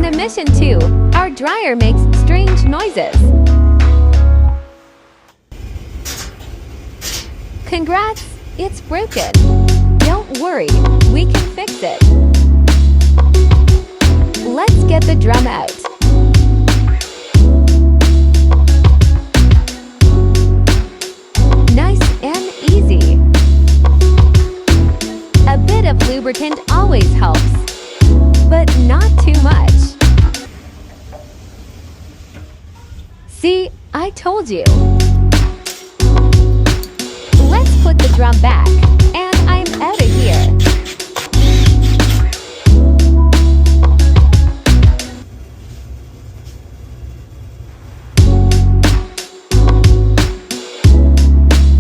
On a mission 2, our dryer makes strange noises. Congrats, it's broken. Don't worry, we can fix it. Let's get the drum out. Nice and easy. A bit of lubricant always helps, but not too much. See, I told you. Let's put the drum back.